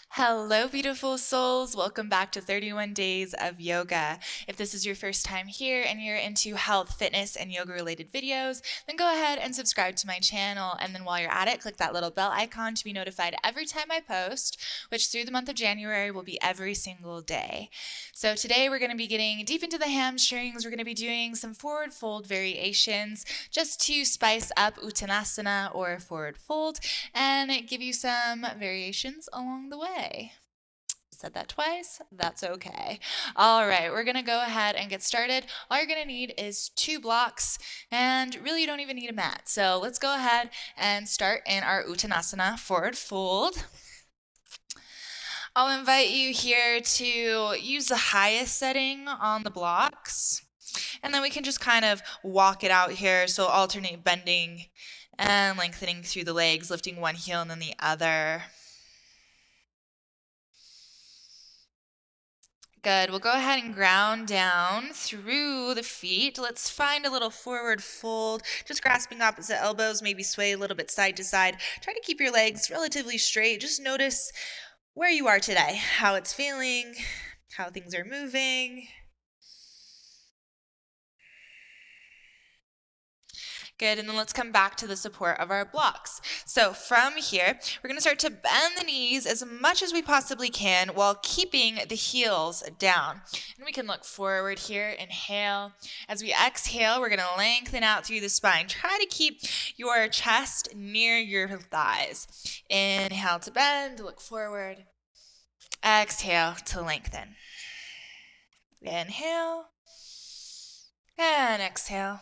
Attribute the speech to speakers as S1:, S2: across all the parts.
S1: Hello, beautiful souls. Welcome back to 31 Days of Yoga. If this is your first time here and you're into health, fitness, and yoga related videos, then go ahead and subscribe to my channel. And then while you're at it, click that little bell icon to be notified every time I post, which through the month of January will be every single day. So today we're going to be getting deep into the hamstrings. We're going to be doing some forward fold variations just to spice up Uttanasana or forward fold and give you some variations along the way. Said that twice, that's okay. All right, we're gonna go ahead and get started. All you're gonna need is 2 blocks, and really you don't even need a mat. So let's go ahead and start in our Uttanasana forward fold. I'll invite you here to use the highest setting on the blocks, and then we can just kind of walk it out here. So alternate bending and lengthening through the legs, lifting one heel and then the other. Good. We'll go ahead and ground down through the feet. Let's find a little forward fold, just grasping opposite elbows, maybe sway a little bit side to side. Try to keep your legs relatively straight. Just notice where you are today, how it's feeling, how things are moving. Good, and then let's come back to the support of our blocks. So from here, we're going to start to bend the knees as much as we possibly can while keeping the heels down. And we can look forward here, inhale. As we exhale, we're going to lengthen out through the spine. Try to keep your chest near your thighs. Inhale to bend, look forward. Exhale to lengthen. Inhale and exhale.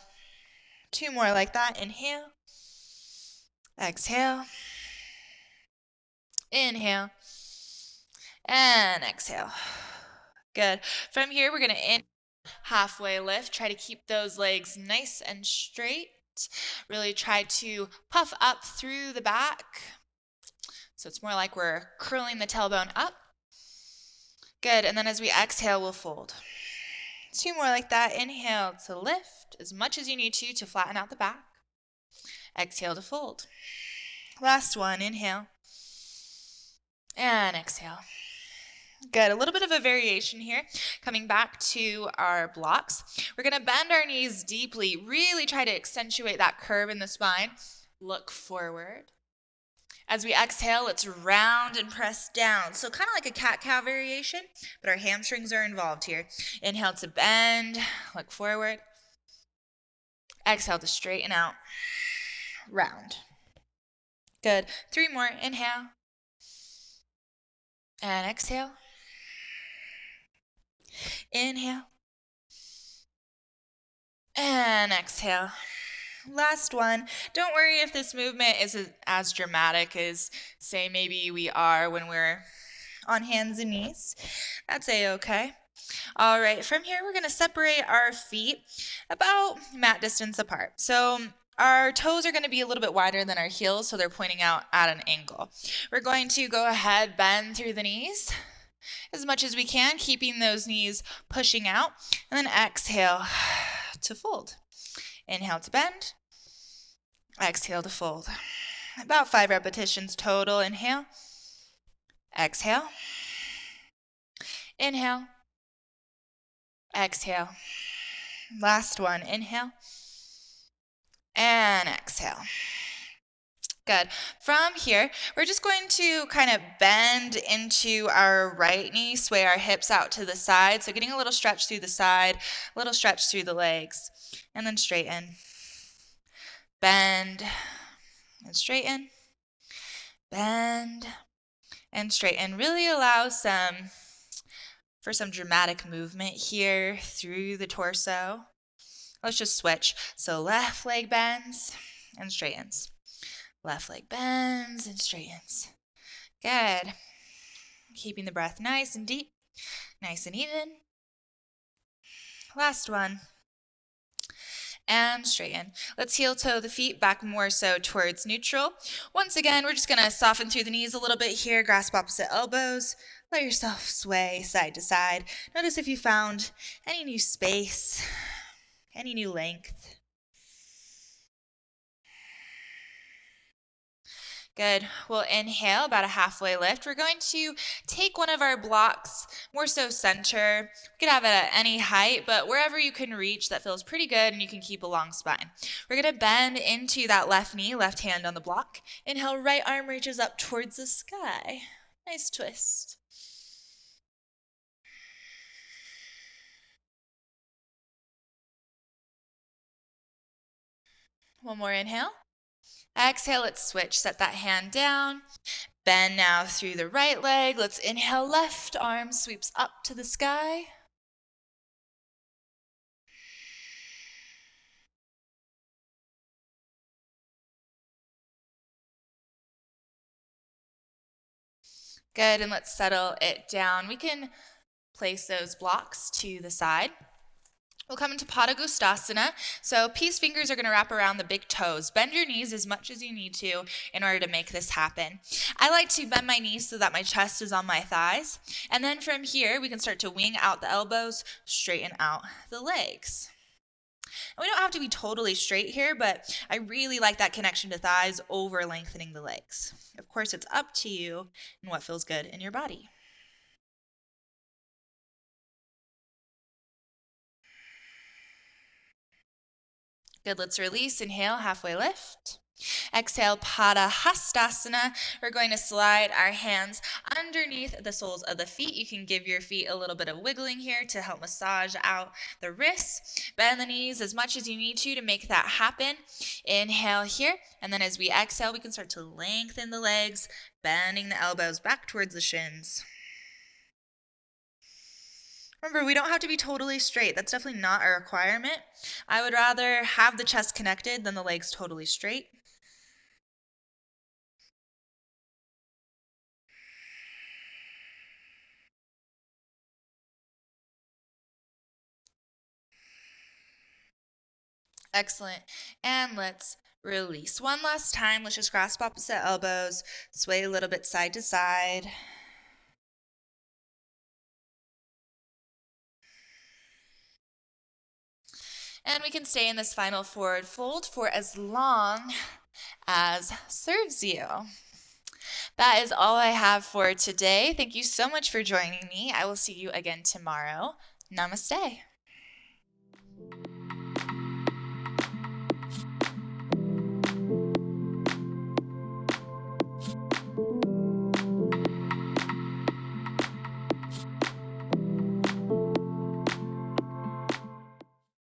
S1: 2 more like that. Inhale. Exhale. Inhale. And exhale. Good. From here, we're going to halfway lift. Try to keep those legs nice and straight. Really try to puff up through the back. So it's more like we're curling the tailbone up. Good. And then as we exhale, we'll fold. 2 more like that. Inhale to lift as much as you need to flatten out the back. Exhale to fold. Last one. Inhale. And exhale. Good. A little bit of a variation here. Coming back to our blocks. We're going to bend our knees deeply. Really try to accentuate that curve in the spine. Look forward. As we exhale, let's round and press down. So kind of like a cat-cow variation, but our hamstrings are involved here. Inhale to bend, look forward. Exhale to straighten out, round. Good. 3 more. Inhale. And exhale. Inhale. And exhale. Last one. Don't worry if this movement isn't as dramatic as, say, maybe we are when we're on hands and knees. That's a-okay. All right, from here we're going to separate our feet about mat distance apart. So our toes are going to be a little bit wider than our heels, so they're pointing out at an angle. We're going to go ahead, bend through the knees as much as we can, keeping those knees pushing out, and then exhale to fold. Inhale to bend, exhale to fold. About 5 repetitions total. Inhale, exhale, inhale, exhale. Last one. Inhale and exhale. Good. From here, we're just going to kind of bend into our right knee, sway our hips out to the side. So getting a little stretch through the side, a little stretch through the legs, and then straighten. Bend and straighten. Bend and straighten. Really allow for some dramatic movement here through the torso. Let's just switch. So left leg bends and straightens. Left leg bends and straightens. Good. Keeping the breath nice and deep, nice and even. Last one. And straighten. Let's heel toe the feet back more so towards neutral. Once again, we're just going to soften through the knees a little bit here. Grasp opposite elbows. Let yourself sway side to side. Notice if you found any new space, any new length. Good. We'll inhale about a halfway lift. We're going to take one of our blocks, more so center. You could have it at any height, but wherever you can reach that feels pretty good and you can keep a long spine. We're going to bend into that left knee, left hand on the block. Inhale, right arm reaches up towards the sky. Nice twist. One more inhale. Exhale, let's switch. Set that hand down. Bend now through the right leg. Let's inhale, left arm sweeps up to the sky. Good, and let's settle it down. We can place those blocks to the side. We'll come into Patagostasana. So peace fingers are going to wrap around the big toes. Bend your knees as much as you need to in order to make this happen. I like to bend my knees so that my chest is on my thighs. And then from here, we can start to wing out the elbows, straighten out the legs. And we don't have to be totally straight here, but I really like that connection to thighs over lengthening the legs. Of course, it's up to you and what feels good in your body. Good, let's release. Inhale, halfway lift. Exhale, Patagostasana. We're going to slide our hands underneath the soles of the feet. You can give your feet a little bit of wiggling here to help massage out the wrists. Bend the knees as much as you need to make that happen. Inhale here, and then as we exhale, we can start to lengthen the legs, bending the elbows back towards the shins. Remember, we don't have to be totally straight. That's definitely not a requirement. I would rather have the chest connected than the legs totally straight. Excellent. And let's release. One last time. Let's just grasp opposite elbows, sway a little bit side to side. And we can stay in this final forward fold for as long as serves you. That is all I have for today. Thank you so much for joining me. I will see you again tomorrow. Namaste.